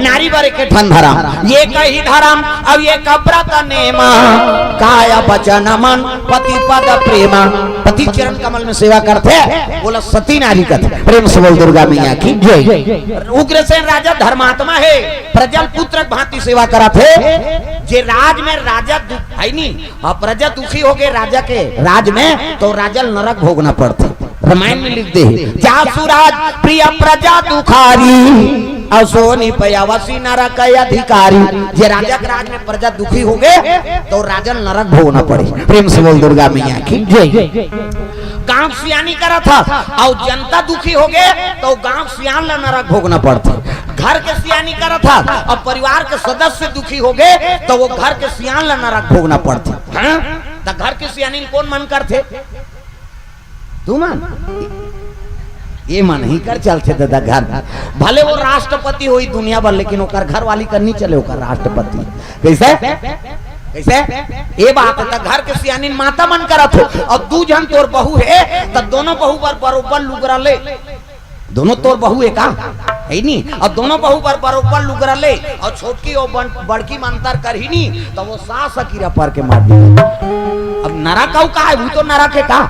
नारी बर के ठन धरम ये कही धरम अब ये कब्रत नेमा काया वचन मन पति पद प्रेमा पति चरण कमल में सेवा करते बोला सती नारी कथे प्रेम से बोल दुर्गा मैया की जय। उग्रसेन राजा धर्मात्मा है प्रजल पुत्र भांति सेवा करा थे जे राज में राजा है नहीं और प्रजा दुखी हो गए राजा के राज में तो राजा नरक भोगना पड़ता। रामायण में लिख दे जासुराज प्रिय प्रजा दुखारी असोनी पयावसी नरक अधिकारी जे राजा के राज में प्रजा दुखी हो गए तो राजा नरक भोगना पड़े। प्रेम से बोल दुर्गा मैया की जय। गांव सियानी करा था और जनता दुखी हो गए तो गांव सियान ला नरक भोगना पड़ता। घर के सियानी करा था और परिवार के सदस्य दुखी हो गए तो वो घर के सियान ला नरक भोगना पड़ता। तो घर के सियानी कौन मन करते तू मन ये मन ही कर चलते दादा घर भले वो राष्ट्रपति हुई दुनिया भर लेकिन ओकर घर वाली करनी चले ओकर राष्ट्रपति कैसे कैसे ये बात है। घर के सियानी माता मन करत हो और दू जन तोर बहू है तो दोनों बहू पर बरोबर लुगरा ले दोनों तोर बहू है का है नहीं अब दोनों बहू पर बरोबर लुगरा ले और छोटकी और बड़की मंतर कर ही नहीं तो वो सास कीड़ा पर के मार दी। अब नरक का है वो तो नरक है का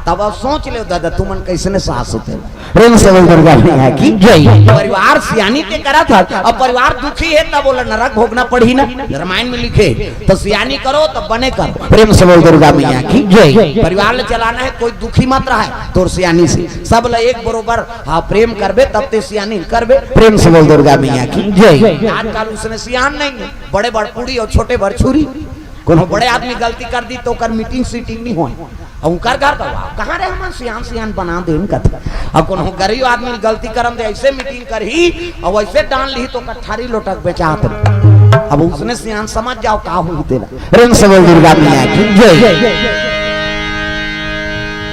तब अब सोच ले दादा तुमन कैसे ने सास होते प्रेम से बोल दुर्गा मैया की जय। परिवार सियानी के करा था अब परिवार दुखी है तब बोला नरक भोगना पड़ी ना। रामायण में लिखे तो सियानी करो तब बने करो। प्रेम से बोल दुर्गा मैया की जय। परिवार ले चलाना है कोई दुखी मत रहा है तो सियानी से सब ले एक बरोबर हाँ प्रेम करबे तब ते सियानी करबे। प्रेम से बोल दुर्गा मैया की जय। आजकल उसने सियान नहीं बड़े बड़पुड़ी और छोटे बड़छुरी कोनो बड़े आदमी गलती कर दी तो कर मीटिंग सीटिंग नहीं होई और कर घर कहां रे हम सियान सियान बना दे इनका अब कोनो गरीब आदमी गलती करम दे ऐसे मीटिंग कर ही और वैसे डाल ली तो कठारी लोटक बेचात अब उसने सियान समझ जाओ का हुई तेरा। प्रेम से बोल दुर्गा मैया की जय।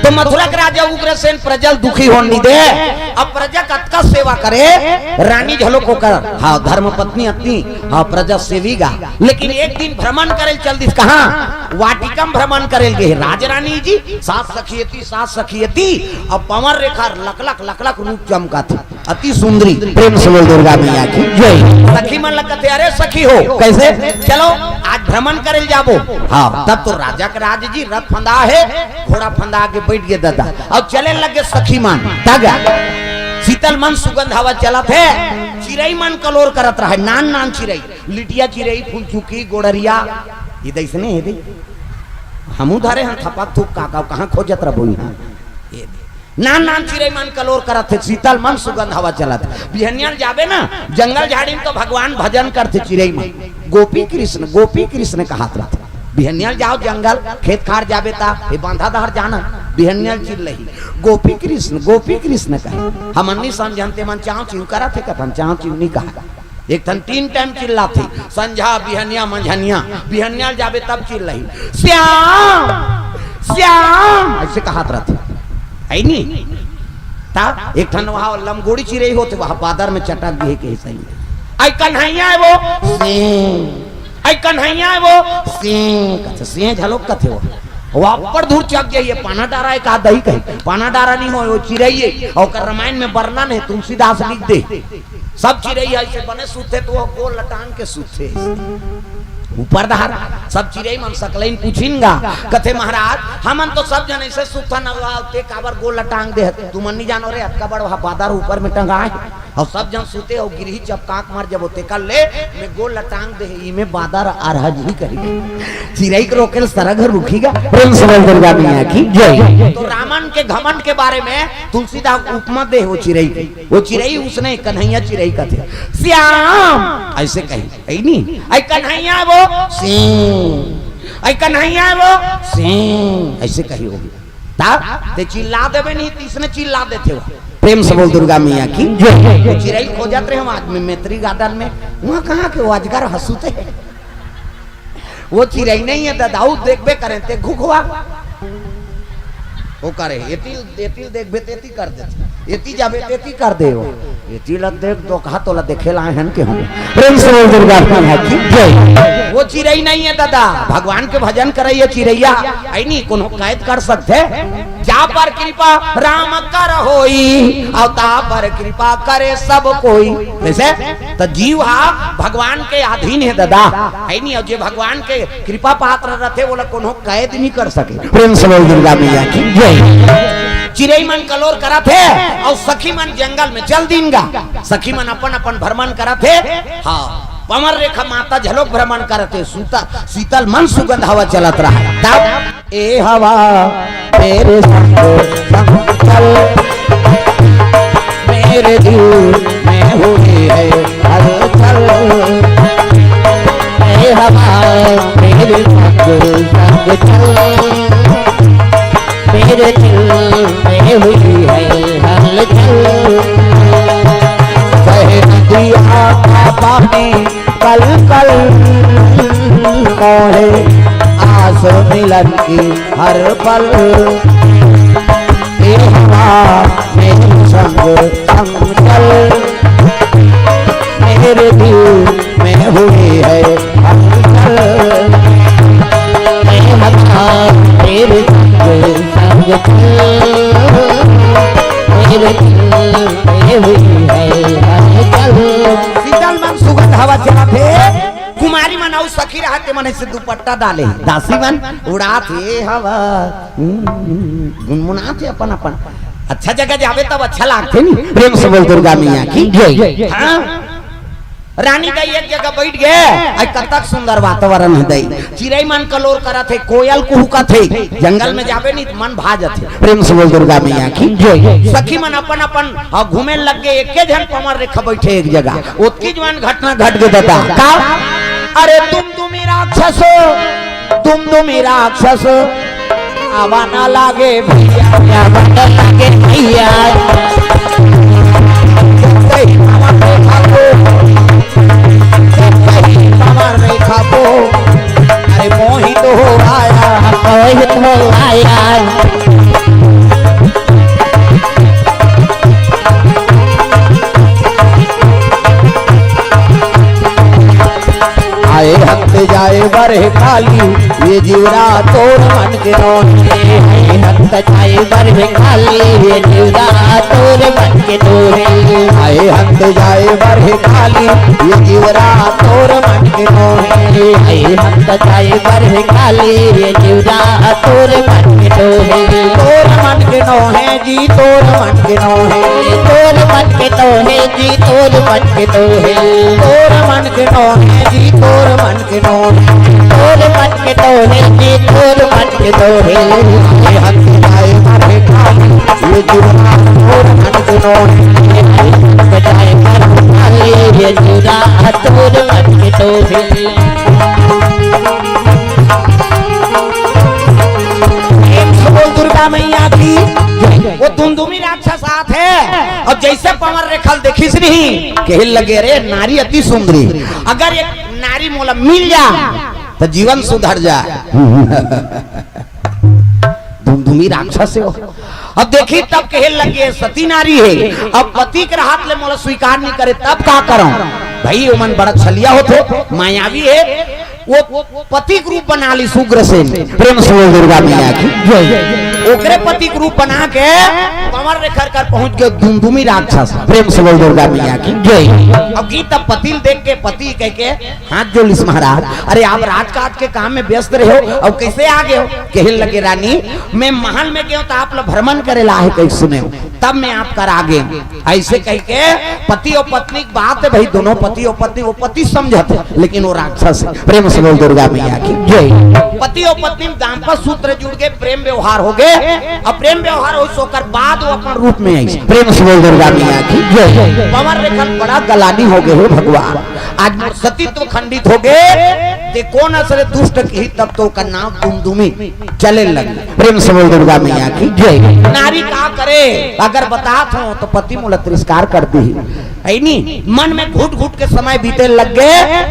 तो मथुरा के राजा उग्रसेन प्रजल दुखी होने दे अब प्रजा कतका सेवा करे रानी झलोक होकर हाँ धर्म पत्नी अपनी हाँ प्रजा सेवीगा लेकिन एक दिन भ्रमण करे चल दिस कहाँ वाटिकम भ्रमण करे गे राज रानी जी सास सखियती अब पवन रेखा लक रूप चमका थी अति सुंदरी। प्रेम से बोल दुर्गा मैया की जय। सखी मन लगते अरे सखी हो कैसे चलो आज भ्रमण करे जाबो हाँ तब तो राजा के राज जी रथ फंदा है घोड़ा फंदा के बैठ गए दादा अब चले लगे सखी मन तागा शीतल मन सुगंध हवा चला थे चिरई मन कलोर करत रहा नान चिरई लिटिया चिरई फुलचुकी गोड़रिया ये दैसने है दे हमू धरे हम थपक थूक काका कहां खोजत रहो ये नान चिरई मन कलोर करत थे शीतल मन सुगंध हवा चलत बिहनियल जाबे ना जंगल झाड़ी में तो भगवान भजन करते चिरई मन गोपी कृष्ण कहत रहते बिहनियल जाओ जंगल खेत खार जाबे ता ये बांधा दहर जाना बिहनियल चिल रही गोपी कृष्ण कहे हम अन्नी समझते मन चाव चिव करा थे कथन चाव चिव नहीं कहा एक थन 3 टाइम चिल्ला थी संझा बिहनिया मंझनिया बिहनियल जाबे तब चिल रही श्याम ऐसे कहत रहते है नहीं ता एक थन वहां लमगोड़ी चिरई होते वहां बादर में चटक गए के सही आई कन्हैया है वो आई कन्हैया है वो सिंह झलोक कथे वो ऊपर दूर चक जाइए पाना डारा एक आध दही कही पाना डारा नहीं हो वो चिरई और रामायण में वर्णन है तुलसीदास लिख दे सब चिरई ऐसे बने सूते तो वो गोल लटान के सूते ऊपर दहार सब चिरई मन सकलैन पूछिनगा कथे महाराज हमन तो सब जन ऐसे सुथा नगवाते काबर गोल लटांग दे तू मन नहीं जानो रे अटका बड़ बादर ऊपर में टंगा है और सब जन सुते और गिरही जब काक मार जब होते कर ले मैं गोल लटांग दे ई में बादर आरहज ही करेगी चिरई को रोकेल सरघर रुकीगा। प्रेम से बोल दुर्गा मैया की जय। तो रामन के घमंड के बारे में तुलसीदास उपमा दे वो चिरई उसने कन्हैया चिरई का थे श्याम ऐसे कही है नहीं आई कन्हैया वो सिंह आई कन्हैया वो सिंह ऐसे कही होगी ता ते चिल्ला देवे नहीं तीसने चिल्ला देते हो। प्रेम से बोल दुर्गा मैया की जय। चिरई खोजत रहे हम आज में मैत्री गार्डन में वहां कहाँ के वो अजगर हंसते हैं वो चिरई नहीं है दादाऊ देखबे करें ते घुघवा वो करे एती देखबे तेती कर देते एती जाबे तेती कर दे हो एती ल देख दो कहा तो ल देखे लाए हैं के हम प्रेम से बोल दुर्गा माता की जय। वो चिरई नहीं है दादा, भगवान के भजन करैया चिरैया आई नहीं कोनो कैद कर सकते। जा पर कृपा राम कर होई अवता पर कृपा करे सब कोई। जैसे तो जीव हा भगवान के अधीन है दादा, है नहीं, और जो भगवान के कृपा पात्र रहते वो लोग कोनो कैद नहीं कर सके। प्रेम से बोल दुर्गा मैया की जय। चिरई मन कलोर करा थे और सखी मन जंगल में चल दीनगा, सखी मन अपन अपन भ्रमण करा थे। हाँ पमर रेखा माता झलोक भ्रमण करते, शीतल मन सुगंध हवा चलत रहा। तब ए हवा मेरे संग चल, मेरे दिल में हुई है हलचल। ए हवा मेरे संग चल, मेरे दिल में हुई है हलचल। बह नदिया का पानी कल कल मोहे आस मिलन की हर पल। ए हवा मेरे संग संग चल, मेरे दिल में हुई है हलचल। ए हवा मेरे संग चल, मेरे दिल में हुई है हलचल। शीतल मन सुगंध हवा चलाते, कुमारी मन और सखी रहते मन से दुपट्टा डाले, दासी मन उड़ाते हवा गुनगुनाते अपन अपन। अच्छा जगह जावे तब अच्छा लागते नहीं। प्रेम से बोल दुर्गा मैया की जय। हाँ रानी दाई एक जगह बैठ गए, आई कतक सुंदर वातावरण है दाई। चिड़ै मन कलोर करा थे, कोयल कुहुका थे, जंगल में जावे नहीं मन भाजत थे। प्रेम से बोल दुर्गा मैया की जय। सखी मन अपन अपन घूमे लग गए, एके जन पमर रेखा बैठे एक जगह। ओतकी जवान घटना घट गई दादा। का अरे तुम ही राक्षस, तुम ही राक्षस, आवा ना लागे भैया, आवा ना लागे भैया। अरे मोहित हो आया, मोहित हो आया। आए हक जाए बरह खाली ये जीवरा तोर मन के नोहे। हक जाए बरह खाली ये जीवरा तोर मन के नोहे। आए हक जाए बरह खाली ये जीवरा तोर मन के नोहे। आए हक जाए बरह खाली ये जीवरा तोर मन के नोहे। तोर मन के नोहे जी, तोर मन के नोहे, तोर मन के नोहे जी, तोर मन के नोहे, तोर मन के नोहे जी, तोर मन के नोहे, तोर मन के नोहे जी, तोर मन के नोहे। ये हक जाए बरह खाली ये जीवरा तोर मन के नोहे। हक जाए बरह खाली ये जीवरा तोर मन के नोहे। दुर्गा मैया की वो दुमदुमी राक्षस साथ है, और जैसे पवन रेखल देखिस नहीं कहे लगे रे नारी अति सुंदरी, अगर एक नारी मोला मिल जा तो जीवन सुधर जाए। दुमदुमी राक्षस हो, अब देखी तब कहे लगे सती नारी है, अब पति के हाथ ले मोला स्वीकार नहीं करे तब का करूं भाई। वो मन बड़ा छलिया होते, मायावी है, वो पति के रूप बना ली सुग्र से। प्रेम से बोल दुर्गा मैया की जय। ओकरे पति के रूप बना के कमर रेखा कर पहुंच गए दुमदुमी राक्षस। प्रेम से बोल दुर्गा मैया की जय। अब गीता पति देख के पति कह के हाथ जोड़ लिस महाराज, अरे आप राजकाज के काम में व्यस्त रहे हो, अब कैसे आ गए हो? कहे लगे रानी मैं महल में गया तो आप लोग भ्रमण करे ला है कैसे सुने हो, तब मैं आपका आगे। ऐसे कह के पति और पत्नी की बात है भाई, दोनों पति और पत्नी, वो पति समझते लेकिन वो राक्षस है। प्रेम से बोल दुर्गा मैया की जय। पति और पत्नी दाम्पत्य सूत्र जुड़ गए, प्रेम व्यवहार हो गए, अब प्रेम व्यवहार हो सोकर बाद वो अपन रूप में आई। प्रेम से बोल दुर्गा मैया की जय। पवन रेखा बड़ा गलानी हो गए हो भगवान, आज सतीत्व खंडित हो गए, ते कौन असर दुष्ट की तब तो का नाम दुमदुमी चले लगे। प्रेम से बोल दुर्गा मैया की जय। नारी का करे अगर बतात हो तो पति मोला तिरस्कार करती है नहीं, मन में घुट घुट के समय बीते लग गए,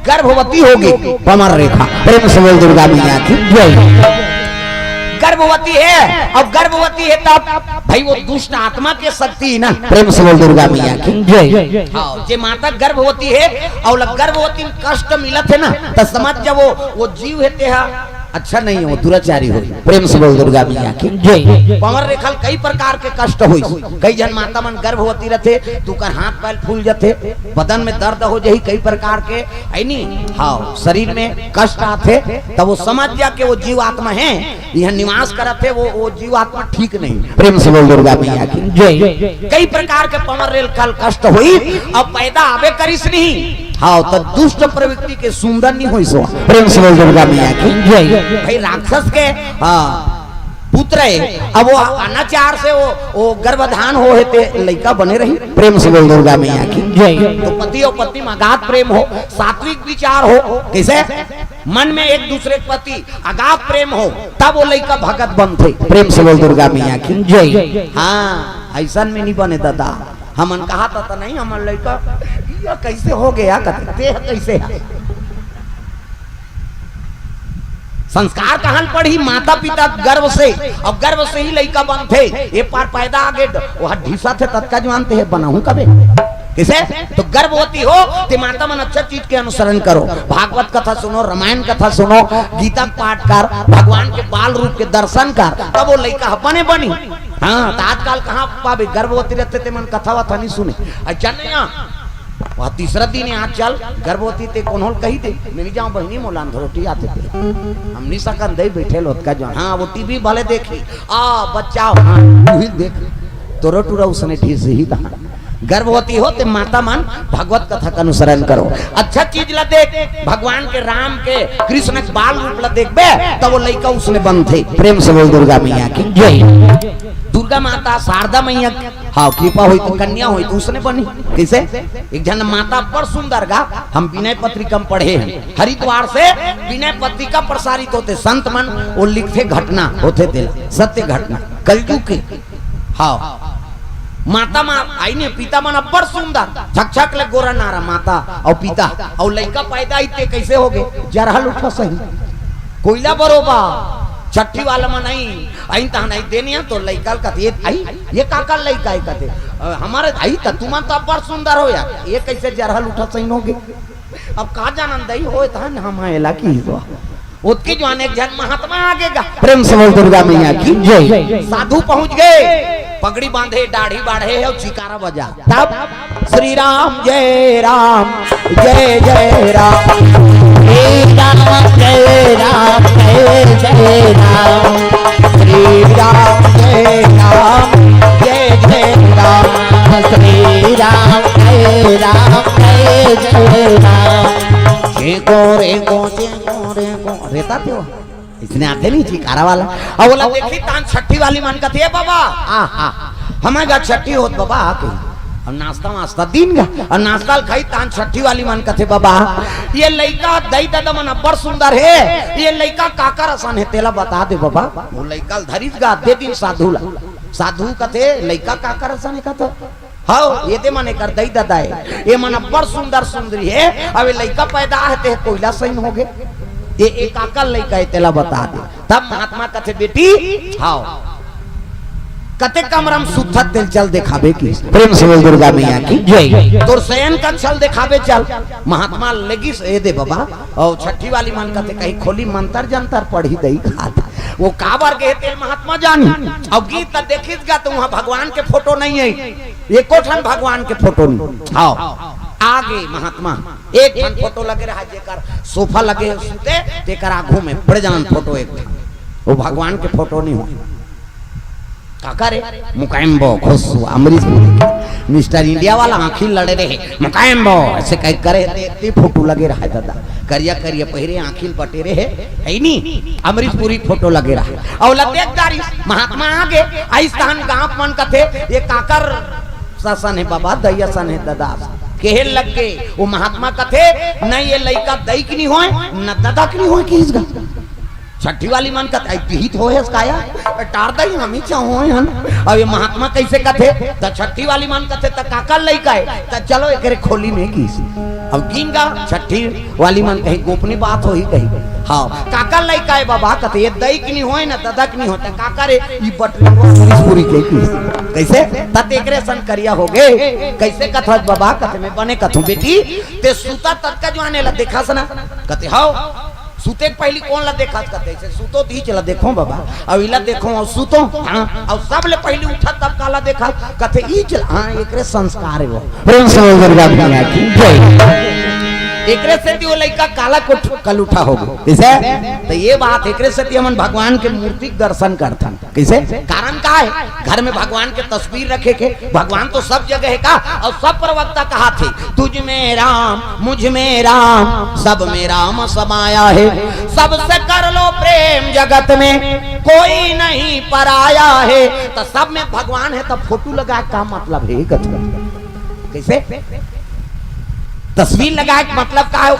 गर्भवती होगी पवन रेखा। प्रेम से बोल दुर्गा मैया की जय। गर्भवती है, अब गर्भवती है तब भाई वो दुष्ट आत्मा के शक्ति ना, प्रेम से बोल दुर्गा मैया की जय। हाँ, जे माता गर्भवती है और गर्भवती में कष्ट मिलत है ना, तो समझ जब वो जीव है तेहा अच्छा नहीं हो, दुराचारी हो। प्रेम से बोल दुर्गा मैया की जय। पवर रेखल कई प्रकार के कष्ट होई, कई जन माता मन गर्भवती रहते तू कर हाथ पैर फूल जाते, बदन में दर्द हो जाही, कई प्रकार के ऐनी हाँ शरीर में कष्ट आते, तब वो समझ जा के वो जीव आत्मा है यह निवास करते, वो जीव आत्मा ठीक नहीं। प्रेम से बोल दुर्गा मैया की जय। कई प्रकार के पवर रेखल कष्ट हुई, अब पैदा आवे करिस नहीं हाँ, तो दुष्ट प्रवृत्ति के सुंदर नहीं हो सो। प्रेम से बोल दुर्गा मैया की जय। भाई राक्षस के पुत्र है, अब वो अनाचार से वो गर्भधान हो ते लड़का बने रही। प्रेम से बोल दुर्गा मैया की जय। तो पति और पत्नी में अगाध प्रेम हो, सात्विक विचार हो, कैसे मन में एक दूसरे के प्रति अगाध प्रेम हो, तब वो लड़का भगत बनते। प्रेम से बोल दुर्गा मैया की जय। हाँ, ऐसा में नहीं बने दादा, हमन कहा था नहीं, हमन लड़का कैसे हो गया, कहते कैसे है? संस्कार कहां पढ़ी, माता पिता गर्भ से, अब गर्भ से ही लड़का बनते, ये पार पैदा आगे वह ढीसा थे तत्का जानते है बनाऊं कबे किसे? तो गर्भवती हो तो माता मन अच्छा चीज के अनुसरण करो, भागवत कथा सुनो, रामायण कथा सुनो, गीता पाठ कर, भगवान के बाल रूप के दर्शन कर, तब वो लड़का बने बनी। हाँ, तो आजकल कहाँ पावे गर्भवती रहते थे मन कथा वथा नहीं सुने। अच्छा नहीं, वह तीसरा दिन आज चल गर्भवती ते कौन कही दे मेरी जाऊं बहनी मोलान रोटी आते थे, हम नहीं सकन दे बैठे लोग का जो हाँ वो टीवी भले देखी बच्चा हाँ तू ही देख तोरा टूरा उसने ठीक से ही कहा। गर्भवती हो ते माता मान भगवत कथा का अनुसरण करो, अच्छा चीज ला देख, भगवान के राम के कृष्ण के बाल रूप ला देख बे, तब वो लड़का उसने बनते। प्रेम से बोल दुर्गा मैया की जय। दुर्गा माता शारदा मैया हाँ कृपा हुई तो कन्या हुई तो उसने बनी कैसे? एक जन माता पर सुंदर गा, हम विनय पत्रिका में पढ़े हैं, हरिद्वार से विनय पत्रिका प्रसारित होते, संत मन वो लिखते घटना होते थे, सत्य घटना कलयुग के। हाँ, माता आई ने पिता मन अब्बर सुंदर छक छक ले गोरा नारा माता और पिता और लड़का पैदा इतने कैसे हो गए? जरहल उठा सही कोयला बरोबा छठी वाला में नहीं आई ता नहीं देनी है, तो लड़का कहते आई ये काका लड़का है कहते हमारे आई तो तुम तो अब्बर सुंदर हो यार, ये कैसे जरहल उठा सही हो गए? अब कहा जान दही हो हम एला की उसकी जवान एक जन महात्मा आगेगा। प्रेम से बोल दुर्गा मैया की जय। साधु पहुंच गए, पगड़ी बांधे, दाढ़ी बाढ़े और चिकारा बजा, तब श्री राम जय राम जय जय राम, श्री राम जय राम जय जय राम, श्री राम जय राम जय जय राम, श्री राम जय राम जय जय राम। रहता थे वो इसने आते नहीं थी कारा वाला, और बोला देखी तान छठी वाली मन का थे बाबा हमारा छठी होत बाबा आके और नाश्ता वास्ता दिन गा और नाश्ता खाई तान छठी वाली मन का थे बाबा। ये लड़का दई दादा मन अब्बर सुंदर है, ये लड़का काका रसन है तेला बता दे बाबा। वो लड़का धरिस गा दे दिन साधु ला, साधु का थे लड़का काका रसन है का तो हाँ ये दे मने कर दई दादा है, ये मन अब्बर सुंदर सुंदरी है, अब लड़का पैदा है कोयला सही हो गए, ये एक आकल लड़का है तेला बता दे। तब महात्मा कथे बेटी हाँ कते कमरम सुथत दिल चल दिखावे की। प्रेम से बोल दुर्गा मैया की जय। तोर सयन का चल दिखावे चल, महात्मा लगी से दे बाबा। और छठी वाली मन कते कहीं खोली मंत्र जंतर पढ़ी दई खाता, वो काबर के तेल महात्मा जानी। अब गीत देखिस गा तो वहां भगवान के फोटो नहीं है, एको ठन भगवान के फोटो नहीं। हाँ आगे महात्मा एक ठन फोटो लगे रहा, जेकर सोफा लगे सुते तेकर आंखों में बड़े जन फोटो एक, वो भगवान के फोटो नहीं हो। काका रे मुकायम्बो खुशु अमरीश मिस्टर इंडिया वाला आंखी लड़े रहे मुकायम्बो ऐसे कह करे इतनी फोटो लगे रहा है दादा, करिया करिया पहिरे आंखिल बटे रहे है नहीं, अमरीश पूरी फोटो लगे रहा। और लतेदारी महात्मा आगे आइस्तान गांव मन कथे ये काकर शासन है बाबा, दैया सन है दादा केहे लग के। वो महात्मा कथे नहीं ये लड़का दैक नहीं होए न दादा की नहीं होए किसका। छठी वाली मन का हित हो है काया टार दई हम ही चाहो हन। अब ये महात्मा कैसे कथे त छठी वाली मन कथे त काका लइका है त चलो एकरे खोली में की। अब गिंगा छठी वाली मन कहीं गोपनीय बात हो ही कही हाँ काका लइका है बाबा कते ये दई की नहीं होए ना दादा की नहीं होता काका रे ई बटलवा पूरी के कैसे तत एकरे सन करिया होगे कैसे कथत बाबा कते में बने कथू बेटी ते सूता तक का जो आने ला देखा सना कते हाओ सूते पहली कौन ला देखा कते से सूतो ती चला देखो बाबा अब इला देखो और सूतो हां और सब ले पहली उठा तब काला देखा कते ई चल हां एकरे संस्कार है वो प्रेम से दुर्गा भैया की जय एकरे से वो लड़का काला को कल उठा होगा कैसे तो ये बात एकरे से हमन भगवान के मूर्ति दर्शन करथन कैसे कारण का है घर में भगवान के तस्वीर रखे के भगवान तो सब जगह है का और सब प्रवक्ता कहा थे तुझ में राम मुझ में राम सब में राम समाया है सबसे कर लो प्रेम जगत में कोई नहीं पराया है तो सब में भगवान है तब फोटो लगा का मतलब है कैसे तस्वीर लगाए मतलब का है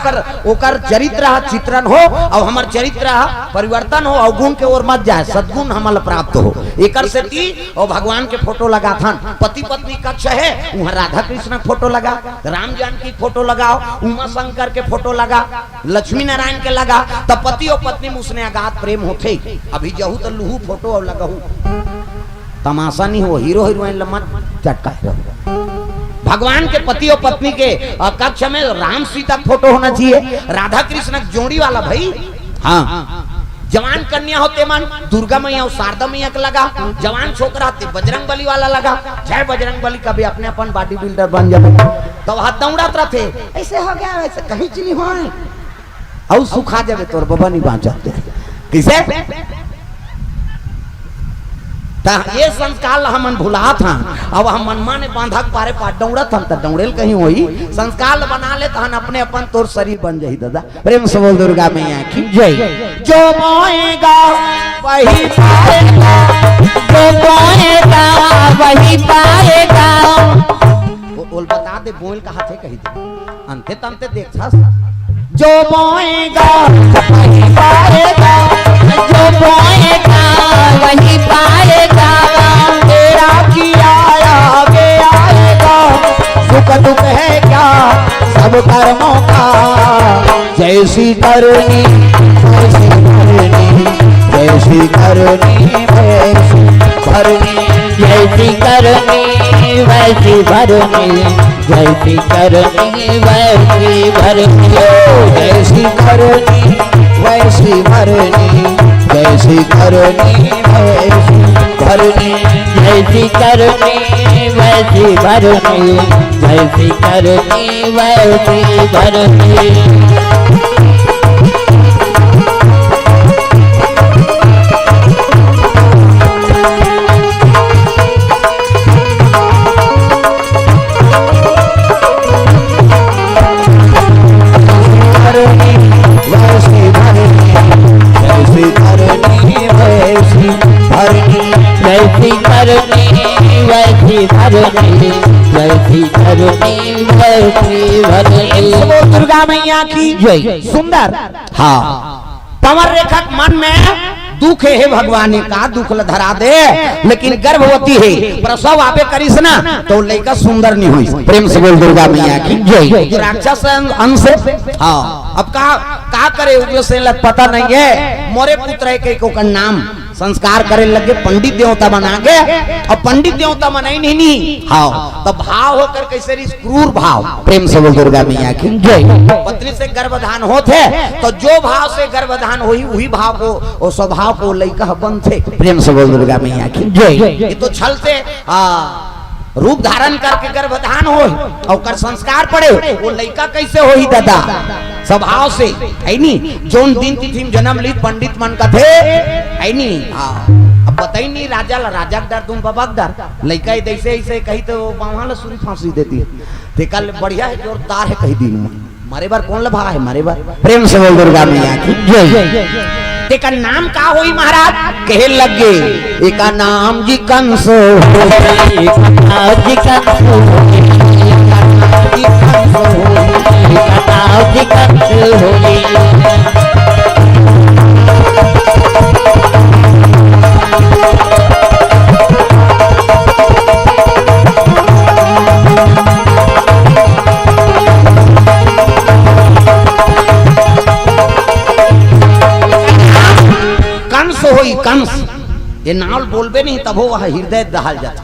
ओकर चरित्र चित्रण हो और हमार चरित्र परिवर्तन हो और गुण के ओर मत जाए सद्गुण हमल प्राप्त हो एकर से ती और भगवान के फोटो लगा था पति पत्नी कक्ष है वहाँ राधा कृष्ण फोटो लगा राम जानकी फोटो लगाओ उमा शंकर के फोटो लगा लक्ष्मी नारायण के लगा तब पति और पत्नी में उसने अगाध प्रेम होते अभी जहू तो लूहू फोटो और लगाऊ तमाशा नहीं हो हीरो हीरोइन मत चटका भगवान के पति और पत्नी के कक्ष में राम सीता फोटो होना चाहिए राधा कृष्ण जोड़ी वाला भाई हाँ जवान कन्या होते मन दुर्गा मैया और शारदा मैया का लगा जवान छोकरा थे बजरंग बली वाला लगा जय बजरंग बली कभी अपने अपन बॉडी बिल्डर बन जाए तो वहां दौड़ात रहे ऐसे हो गया वैसे कहीं चली हो और सुखा जाए तोर बाबा नहीं बाँच जाते किसे ये संस्कार हमन भुला था अब हम मनमा ने बांधा पारे पाट दौड़त हम तो दौड़ेल कहीं होई संस्कार बना ले तहन अपने अपन तोर शरीर बन जाई दादा प्रेम से बोल दुर्गा मैया की जय जो मोएगा वही पाएगा जो मोएगा वही पाएगा बोल बता दे बोल कहा थे कही दे अंते तंते देख जो मोएगा वही पाएगा जो मोएगा वही पाएगा तेरा किया आगे आएगा सुख दुख है क्या सब कर्मों का जैसी करनी वैसी भरनी जैसी करनी वैसी भरनी जैसी करनी वैसी भरनी जैसी करनी वैसी भरनी जैसी करनी वैसी भरनी जैसी करनी वैसी भरनी जैसी करनी वैसी भरनी जैसी करनी वैसी भरनी जैसी करनी वैसी भरनी जैसी करनी वैसी भरनी दुर्गा मैया की जय सुंदर हाँ पवन रेखक मन में दुख है भगवान का दुख धरा दे लेकिन गर्भवती है प्रसव आपे करीस ना तो लड़का सुंदर नहीं हुई प्रेम से बोल दुर्गा मैया की जय राक्षस अंश हाँ अब का करे उसे पता नहीं है मोरे पुत्र है को का नाम संस्कार करे लगे पंडित देवता बना के और पंडित देवता मनाई नहीं हाँ तो भाव होकर कैसे क्रूर भाव प्रेम से बोल दुर्गा मैया की जय पत्नी से गर्भधान होते तो जो भाव से गर्भधान हुई वही भाव को और स्वभाव को लड़का बन थे प्रेम से बोल दुर्गा मैया की जय ये तो छल से रूप धारण करके गर्भधान हो और संस्कार पड़े वो लड़का कैसे हो ही दादा स्वभाव से है नी जोन दिन तिथि में जन्म ली पंडित मन का थे है नी अब बताई नहीं राजा राजा डर तुम बाबा डर लड़का ऐसे ऐसे कही तो वहां सूरी फांसी देती है कल बढ़िया है जोरदार है कही दिन में मारे बार कौन लभा है मारे बार प्रेम से बोल दुर्गा मैया की जय तेका नाम का होई महाराज कहे लगे एका नाम जी कंस जी कंस जी कंस ये नाल बोलबे नहीं तब वह हृदय दहल जाता।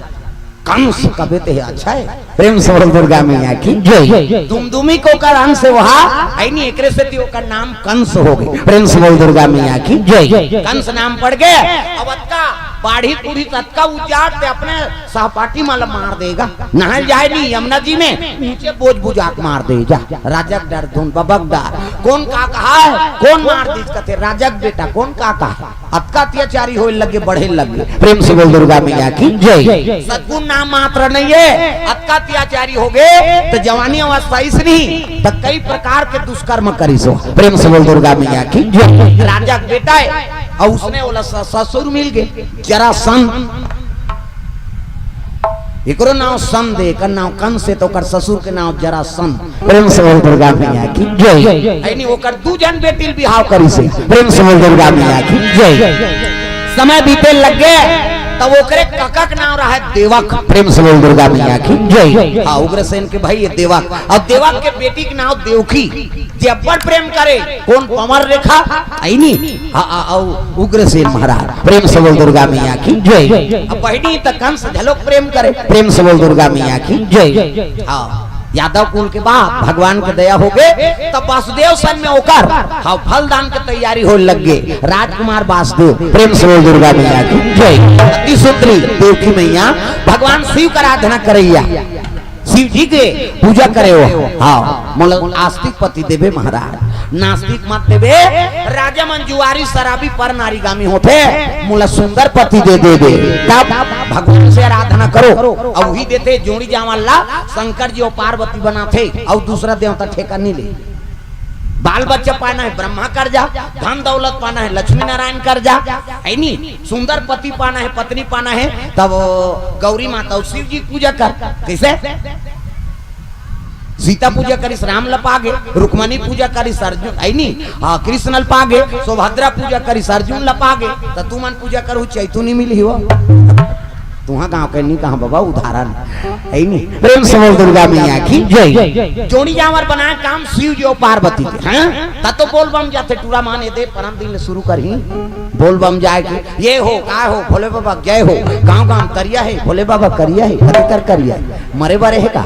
कंस कबे ते अच्छा है प्रेम से बोल दुर्गा मैया की जय। दुमदुमी को कर अंश वहा आईनी एकरे से ती ओकर नाम कंस हो गए। प्रेम से बोल दुर्गा मैया की जय। कंस नाम पड़ गए। अब अतका बाढ़ी कुड़ी तत्का उजाड़ ते अपने सहपाठी माल मार देगा। नहल जाए नहीं यमुना जी में नीचे बोझ बुझाक मार दे जा। राजक डर धुन बबक डर कौन का कहा है कौन मार दी कथे राजक बेटा कौन का कहा अतका अत्याचारी हो लगे बढ़े लगे। प्रेम से बोल दुर्गा मैया की जय। सद्गुण नाम मात्र नहीं है अतका अत्याचारी हो गए तो जवानी अवस्था इस नहीं तो कई प्रकार के दुष्कर्म करी सो। प्रेम से बोल दुर्गा मैया की जय। राजक बेटा है और उसने बोला ससुर मिल गए जरा सन एकरो नाम सन दे कर नाम कंस से तो कर ससुर के नाम जरा सन। प्रेम से बोल दुर्गा मैया की जय। ऐनी वो कर दू जन बेटी बिहाव करी से। प्रेम से बोल दुर्गा मैया की जय। समय बीते लग गए तब ओकरे ककक नाम रहा है देवक। प्रेम से बोल दुर्गा मैया की जय। हाँ उग्रसेन के भाई ये देवक और देवक के बेटी के नाम देवकी जब्बर प्रेम करे कौन पमर रेखा आईनी उग्रसेन महाराज। प्रेम से बोल दुर्गा मैया की जय। अब बहनी तक कंस झलोक प्रेम करे। प्रेम से बोल दुर्गा मैया की जय। हाँ यादव कुल के बाद भगवान के दया हो गए तब वासुदेव सन में होकर हाँ फलदान की तैयारी हो लग गए। राजकुमार वासुदेव। प्रेम से बोल दुर्गा मैया की जय। सूत्री देवकी मैया भगवान शिव का आराधना करैया शिव जी के पूजा करे हो। हाँ मतलब आस्तिक पति देवे महाराज नास्तिक मत देवे। राजा मंजुआरी शराबी पर नारीगामी होते मुला सुंदर पति दे तब भगवान से आराधना करो और वही देते जोड़ी जावाला शंकर जी और पार्वती बनाते और दूसरा देवता ठेका नहीं ले। बाल बच्चा पाना है ब्रह्मा कर जा धन दौलत पाना है लक्ष्मी नारायण कर जा है नी सुंदर पति पाना है पत्नी पाना है तब गौरी माता और शिव जी पूजा कर। कैसे सीता पूजा करिस राम लपागे रुक्मणी पूजा करिस अर्जुन ऐनी कृष्ण लपागे सुभद्रा पूजा करिस अर्जुन लपागे तो तू मन पूजा करू चैतुनी मिली हो तुहा गांव के नहीं कहा बाबा उदाहरण है नहीं। प्रेम से बोल दुर्गा मैया की जय। जोड़ी जावर बनाए काम शिव जी और पार्वती के हैं तो बोल बम जाते टूरा माने दे परम दिन शुरू करही बोल बम जाए के ये हो का हो भोले बाबा जय हो गांव गांव करिया है भोले बाबा करिया है अधिकार करिया मरे बरे है का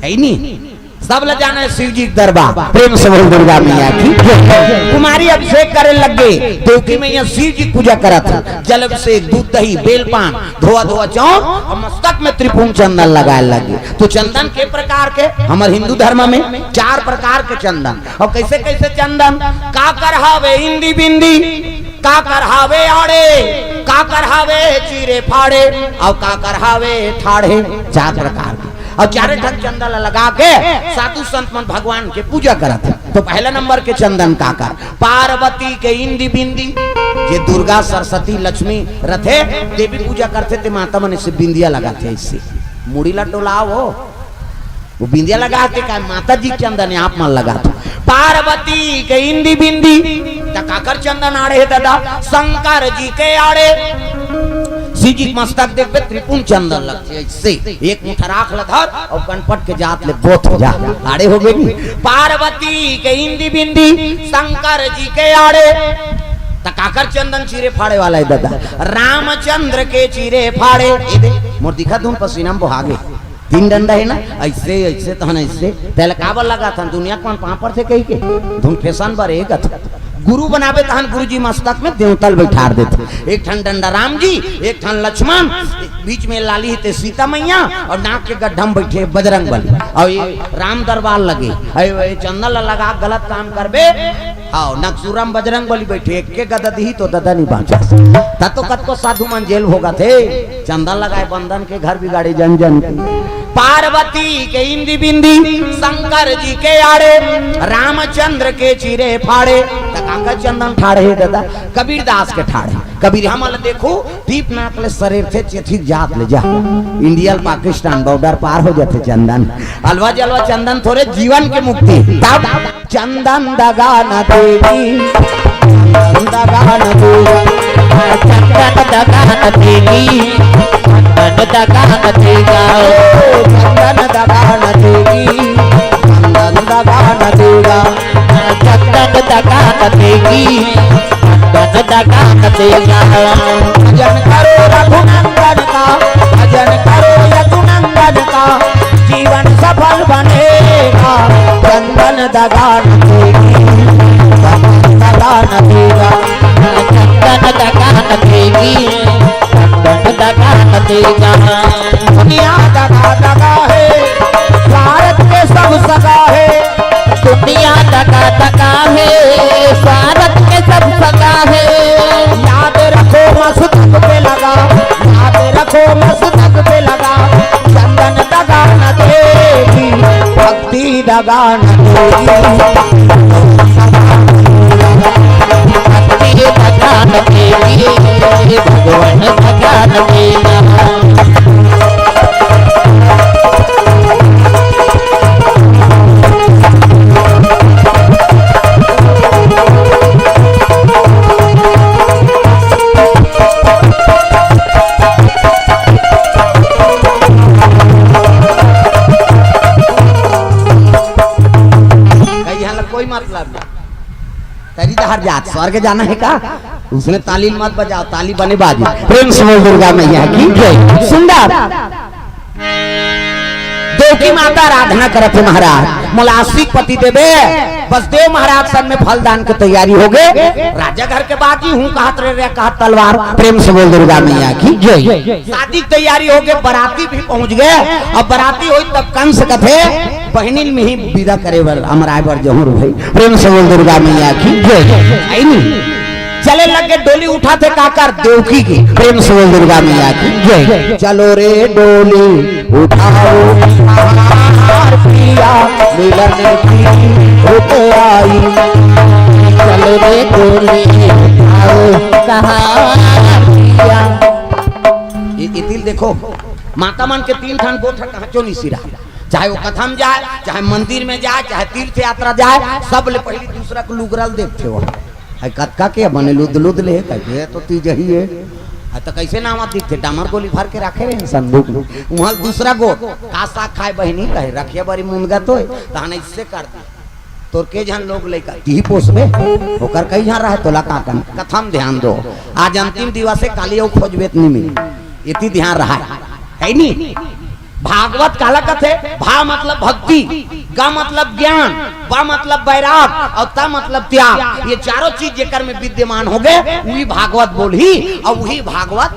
है नहीं सब ल जाना है शिव जी दरबार। प्रेम से बोल दुर्गा मैया की कुमारी अभिषेक करे लग गए देवकी मैया शिव जी पूजा करा था जल अभिषेक दूध दही बेलपान धोआ धोआ चौन और मस्तक में त्रिपुण चंदन लगाए लगे। तो चंदन के प्रकार के हमारे हिंदू धर्म में 4 प्रकार के चंदन और कैसे कैसे चंदन का करहावे इंदी बिंदी का करहावे आड़े का करहावे चीरे फाड़े और का करहावे ठाड़े 4 प्रकार के और 4 ढंग चंदन लगा के साधु संत मन भगवान के पूजा करते। तो पहला नंबर के चंदन काका पार्वती के इंदी बिंदी ये दुर्गा सरस्वती लक्ष्मी रथे देवी पूजा करते थे माता मन से बिंदिया लगाते इससे मुड़ी लटोला वो बिंदिया लगाते का माता जी चंदन आप मन लगा पार्वती के इंदी बिंदी काकर चंदन आड़े है दादा शंकर जी के आड़े शिव जी मस्तक देख पे त्रिपुण चंदन लगते इससे एक मुठा राख लधर और कनपट के जात ले बोथ जा आड़े हो गई। पार्वती के इंदी बिंदी शंकर जी के आड़े तकाकर चंदन चीरे फाड़े वाला है दादा रामचंद्र के चीरे फाड़े मोर दिखा धुन पसीना बहागे 3 डंडा है ना ऐसे ऐसे तो ऐसे तेल काबर लगा था दुनिया कौन पापड़ थे कही के धुन फैशन पर एक गुरु बनावे तहन गुरु जी मस्तक में देवतल बैठा देते। एक ठन डंडा राम जी एक ठन लक्ष्मण बीच में लाली थे सीता मैया और नाक के गड्ढा में बैठे बजरंग बली और ये राम दरबार लगे चंदन लगा गलत काम करबे आओ नक्सूरम बजरंग बली बैठे एक के गदा दी तो ददा नहीं बांचा तो कत को साधु मन जेल होगा थे चंदन लगाए बंधन के घर बिगाड़े जन जन पार्वती के इंदी बिंदी शंकर जी के आड़े रामचंद्र के चीरे फाड़े काका चंदन ठाड़े है दादा कबीर दास के ठाड़े कबीर हम देखो दीप नाकले शरीर थे चिथिक जात ले जा इंडिया पाकिस्तान बॉर्डर पार हो जाते चंदन अलवा जलवा चंदन थोड़े जीवन के मुक्ति तब चंदन दगा न देगी चंदन दगा न देगी चंदन दगा न देगी चंदन दगा न देगा चंदन दगा न देगी चंदन दगा न देगा चंदन दगा न देगी भजन करो रघुनंदन का, भजन करो यदुनंदन का, जीवन सफल बनेगा। चंदन दगा न देगी, चंदन दगा न देगा, चंदन दगा न देगी, चंदन दगा न देगा। दुनिया दगा दगा है, भारत के सब सगा है। दुनिया दगा दगा है, भारत के सब सगा है। याद रखो मस्तक पे लगा, याद रखो मस्तक पे लगा। चंदन दगा न देगी, भक्ति दगा न देगी, भक्ति दगा न देगी, भगवान दगा न देगा। कोई मतलब नहीं, तेरी तो हर जात स्वर्ग जाना है का? उसने ताली मत बजाओ, ताली बने बाजी। प्रेम से बोल दुर्गा मैया की जय। सुंदर देव की माता आराधना करते महाराज, मुलासिक पति देवे बसदेव महाराज सन में फलदान की तैयारी हो गए। राजा घर के बाकी हूँ कहत रे कहत तलवार। प्रेम से बोल दुर्गा मैया की जय। शादी की तैयारी हो गए, बराती भी पहुंच गए। अब बराती हुई तब कंस कथे बहनिन में ही विदा करे बर हमारा बर जहूर भाई। प्रेम से बोल दुर्गा मैया की जय। चले लगे डोली उठाते काकर देवकी की। प्रेम से बोल दुर्गा मैया की जय। चलो रे डोली उठाओ प्रिया मिलन की रुक आई। चलो रे डोली उठाओ प्रिया। ये तिल देखो माता मन के 3 ठान गोठा कहाँ चो नहीं सिरा, चाहे वो कथम जाए, चाहे मंदिर में जाए, चाहे तीर्थ यात्रा जाए, सब ले पहले दूसरा को लुगरल देखते हो। कतका के बने लुद लुद ले कहे तो तीज ही है तो कैसे नाम दिखते डामर गोली भर के रखे रहे संदूक वहां दूसरा गो का साग खाए बहनी कहे रखिए बड़ी मुनगा तो तहन इससे कर दी तोर के जन लोग लेकर ती पोसबे होकर कहीं जहाँ रहे तोला का कथम ध्यान दो। आज अंतिम दिवस से काली खोजबेत नहीं मिली, इतनी ध्यान रहा है नहीं। भागवत काला कथे भा मतलब भक्ति, गा मतलब ज्ञान, बा मतलब बैराग और ता मतलब त्याग। ये चारों चीज जेकर में विद्यमान हो गए वही भागवत बोली और वही भागवत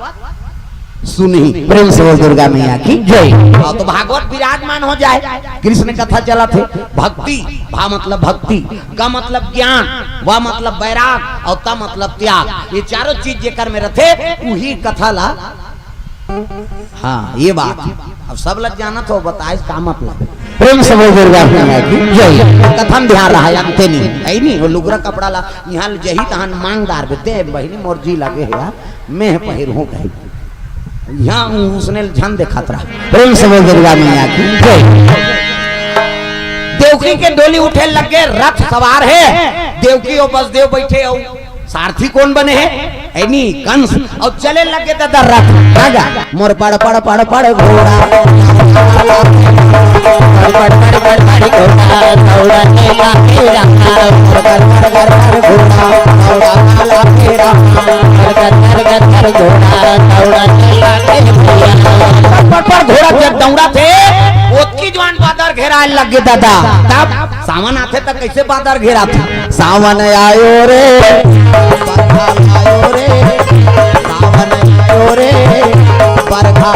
सुनी। प्रेम से बोल दुर्गा मैया की जय। तो भागवत विराजमान हो जाए। कृष्ण कथा चला थे भक्ति, भा मतलब भक्ति, गा मतलब ज्ञान, वा मतलब बैराग और ता मतलब त्याग। ये चारों चीज जेकर में रथे वही कथा ला। हाँ ये बात अब सब लग जाना तो बताए का मतलब। प्रेम से बोल दुर्गा मैया की जय। कथम ध्यान रहा अंते नहीं है नहीं वो लुगरा कपड़ा ला यहाँ जही तहन मांगदार बेते बहनी मोरजी लगे है यार मैं पहिर हूँ कहीं यहाँ उसने झन देखा था। प्रेम से बोल दुर्गा मैया की जय। देवकी के डोली उठे लगे, रथ सवार है देवकी और बसदेव बैठे और सारथी कौन बने हैं ऐनी कंस और चले लगे दादा रथ राजा मोर पड़ पड़ पड़ पड़ घोड़ा पड़ पड़ पड़ पड़ घोड़ा दौड़ा नेला मेरा कर कर कर घोड़ा दौड़ा काला मेरा कर कर कर कर घोड़ा दौड़ा नेला मेरा पड़ पड़ घोड़ा जब दौड़ा थे ओतकी जवान बादर घेरा लगे दादा तब सावन आते तक कैसे बादर घेरा था। सावन आयो रे बरखा आयो रे सावन आयो रे बरखा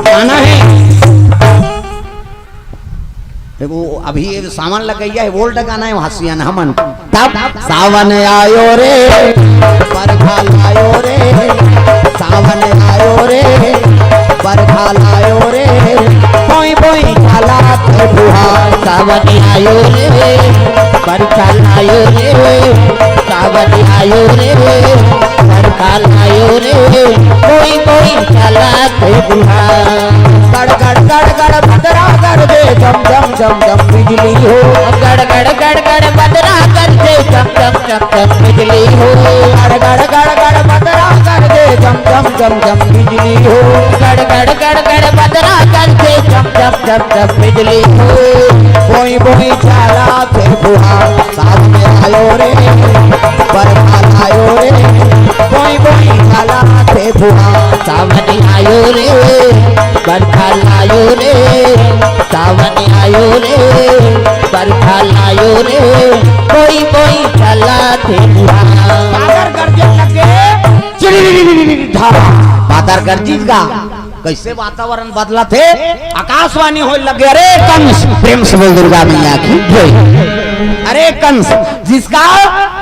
गाना है वो अभी सावन लग गया है ओल्ड गाना है हसियन हमन तब सावन आयो रे बरखा आयो रे सावन आयो रे बरखा आयो रे बोई बोई खाला थे बुहा सावन आयो रे बरखा आयो रे सावन आयो रे बरखा आयो रे बोई बोई खाला थे बुहा गड़ गड़ गड़ गड़ बदरा कर दे जम जम जम जम बिजली हो गड़ गड़ गड़ गड़ बदरा कर दे जम जम जम जम बिजली हो गड़ गड़ गड़ गड़ बदरा कर दे जम जम जम जम बिजली हो गड़ गड़ गड़ गड़ बदरा कर दे जम जम जम जम बिजली हो बोई बोई चाला थे बुहा साथ में आयो रे बरखा आयो रे कोई कोई चला बादर गरजे लगे धारा बादर गर्जित का कैसे वातावरण बदला थे आकाशवाणी हो लगे अरे कंस प्रेम से बोल दुर्गा मैया की अरे कंस जिसका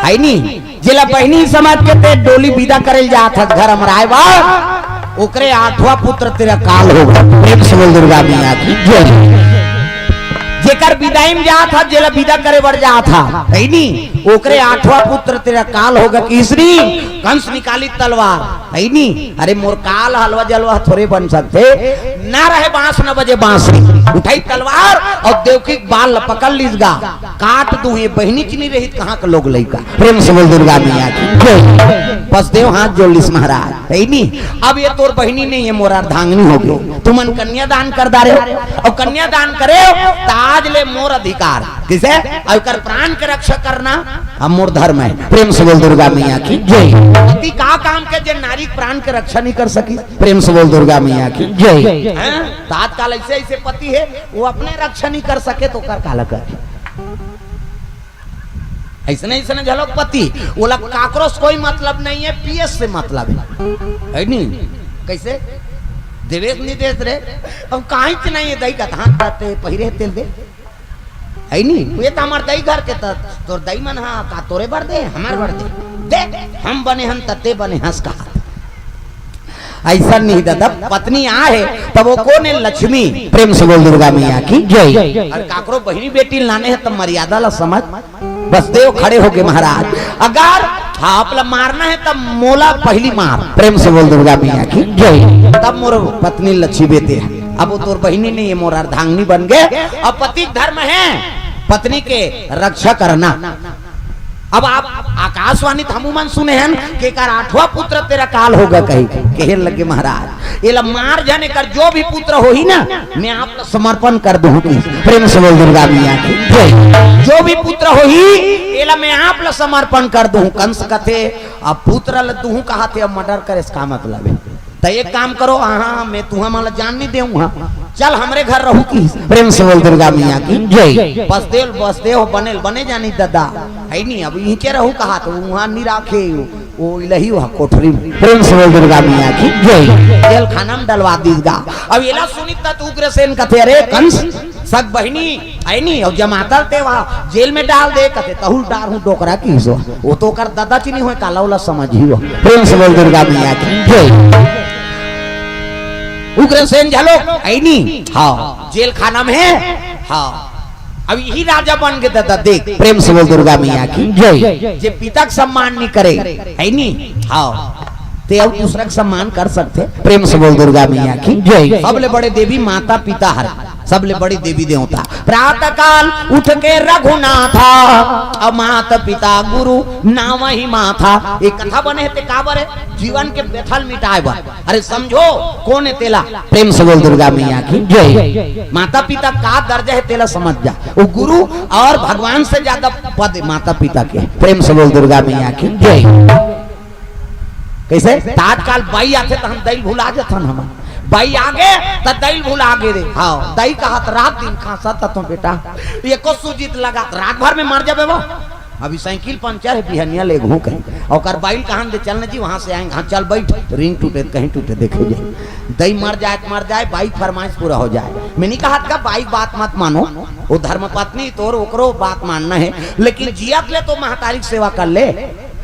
है नहीं जिला बहनी समाज के ते डोली विदा करे जात घर हमराय बा ओकरे 8वां पुत्र तेरा काल होगा प्रेम से बोल दुर्गा मैया की जेकर विदाई में जा था जेला विदा करे बढ़ जा था है नी ओकरे 8वां पुत्र तेरा काल होगा किसरी कंस निकाली तलवार है नी अरे मोर काल हलवा जलवा थोड़े बन सकते ना रहे बांस न बजे बांसुरी उठाई तलवार और देवकी बाल पकड़ लीजगा काट दूं ये बहनी की नहीं रही कहां का लोग लइका प्रेम से बोल दुर्गा मैया की बस देव हाथ जोड़ लिस महाराज है नी अब ये तोर बहनी नहीं है मोर अर्धांगिनी हो गई तुमन कन्या दान कर दारे और कन्या दान करे आज ले मोर अधिकार किसे अगर प्राण के रक्षा करना हम मोर धर्म है प्रेम से बोल दुर्गा मैया की जय पति का काम के जे नारी प्राण के रक्षा नहीं कर सकी प्रेम से बोल दुर्गा मैया की जय तात्काल ऐसे ऐसे पति है वो अपने रक्षा नहीं कर सके तो कर काला कर ऐसे ऐसे झलक पति बोला काकरोच कोई मतलब नहीं है पीएस से मतलब है नहीं कैसे देवेश नहीं देश रे अब कहीं से नहीं है दही का हाथ खाते पहिरे तेल दे है नहीं ये तो हमार दही घर के तोर दही मन हाँ का तोरे भर दे हमार भर दे हम बने हम तते बने हंस का ऐसा नहीं दादा पत्नी आ है तब वो कौन है लक्ष्मी प्रेम से बोल दुर्गा मैया की जय और काकरो बहनी बेटी लाने हैं तब मर्यादा ला समझ बस देव खड़े हो गए महाराज अगर आप मारना है तब मोला पहली मार प्रेम से बोल दुर्गा मैया की जय तब मोर पत्नी लक्ष्मी बेटे अब वो तोर बहनी नहीं है मोर अर्धांगिनी बन गए अब पति धर्म है पत्नी के रक्षा करना अब आप आकाशवाणी थमुमन सुने हैं कि कर 8वां पुत्र तेरा काल होगा कहीं कहे लगे महाराज ये मार जाने कर जो भी पुत्र हो ही ना मैं आप समर्पण कर दूं प्रेम से बोल दुर्गा मैया की जो भी पुत्र हो ही ये मैं आप समर्पण कर दूं कंस कथे अब पुत्र लदू कहा थे अब मर्डर करे इसका मतलब है तो एक काम करो हाँ मैं तुम्हें माला जान नहीं दूंगा चल हमरे घर रहू की प्रेम से बोल दुर्गा मैया की जय बस देव बने बने जानी दादा है नहीं अब यहीं के रहू कहा तो वहां नहीं राखे वो इलही वहां कोठरी प्रेम से बोल दुर्गा मैया की जय जेल खाना में डलवा दीजगा अब येला सुनी तत उग्रसेन कथे अरे कंस सग बहनी आई नहीं और जमाता ते वहां जेल में डाल दे कथे तहुल डार हूं डोकरा की वो तो कर दादा चीनी हो काला वाला समझ ही हो प्रेम से बोल दुर्गा मैया की जय उग्रसेन झलो ऐनी हाँ जेल खाना में है हाँ अब यही राजा बन गए दादा देख प्रेम से बोल दुर्गा मैया की जय जे पिता का सम्मान नहीं करे है नी हाँ ते अब दूसरा का सम्मान कर सकते प्रेम से बोल दुर्गा मैया की जय सबले बड़े देवी माता पिता हर सबले बड़ी देवी देवता प्रातः काल उठ के रघुनाथा अब माता पिता गुरु नाम ही माथा एक कथा बने थे काबर है जीवन के व्यथल मिटाए बा अरे समझो कौन है तेला प्रेम से बोल दुर्गा मैया की जय माता पिता का दर्जा है तेला समझ जा वो गुरु और भगवान से ज्यादा पद माता पिता के प्रेम से बोल दुर्गा मैया की जय कैसे तात्काल बाई आते तो हम दही भुला जाता हम बाई आगे तो दही भुला आगे रे हाँ दही कहा रात दिन खासा था तुम बेटा ये को सुजीत लगा रात भर में मर जाबे वो अभी साइकिल पंचर है बिहनिया ले घूम कहीं और बाइल कहां दे चलने जी वहां से आएंगे हाँ चल बैठ रिंग टूटे कहीं टूटे देखे जाए दही मर जाए बाइक फरमाइश पूरा हो जाए मैं नहीं कहा था बाइक बात मत मानो वो धर्म पत्नी तोर ओकरो बात मानना है लेकिन जियत ले तो महतारी सेवा कर ले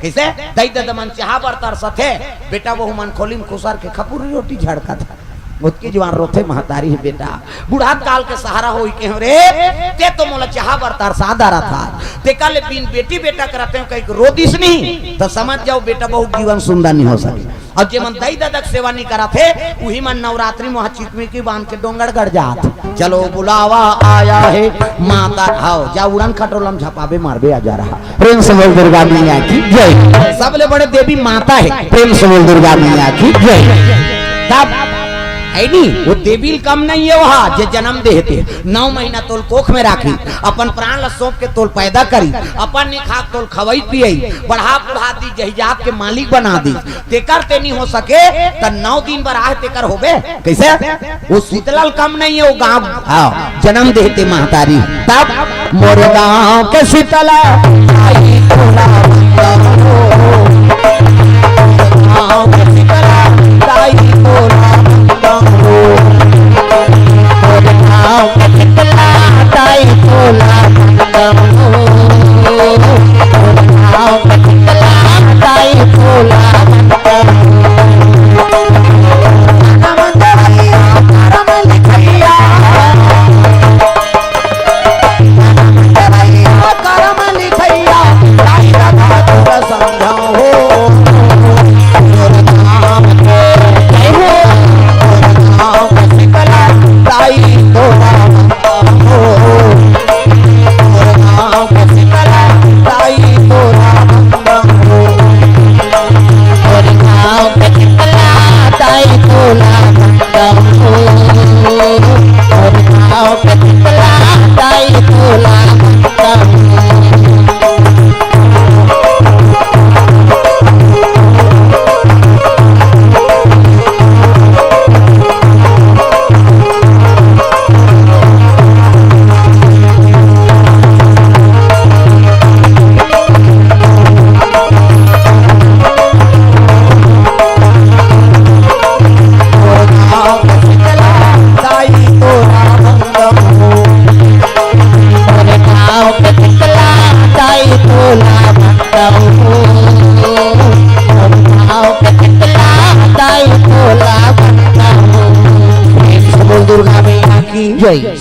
कैसे दही दद मन चाह बरतर सथे बेटा वो मन खोली में खुसर के खपूरी रोटी झड़का था उसके जवान रोथे महतारी है बेटा बुढ़ा काल के सहारा हो के रे ते तो मोला चाह बरतर सादा रहा था ते कल बिन बेटी बेटा कराते हो कहीं रोदिस नहीं तो समझ जाओ बेटा बहुत जीवन सुंदर नहीं हो सके और जे मन दही ददक सेवा नहीं करा थे वही मन नवरात्रि में चितमी की बांध के डोंगरगढ़ जात चलो बुलावा आया है माता आओ जा उड़न खटोलम झपाबे मारबे आ जा रहा प्रेम से बोल दुर्गा मैया की जय सबले बड़े देवी माता है प्रेम से बोल दुर्गा मैया की जय तब है नहीं, वो देवील कम नहीं है वहाँ जे जन्म देते 9 महीना तोल कोख में राखी, अपन प्राण सौंप के तोल पैदा करी, अपन ने खा तोल खवई पियई, बढ़ा बुढ़ा दी जहिजात के मालिक बना दी, तेकर ते नहीं हो सके त 9 दिन बर आए तेकर होबे कैसे? वो शीतलाल कम नहीं है, वो गाँव जन्म देते महतारी। तब मोर गाँव के शीतला आई तोला दुर्गा मैया की जय।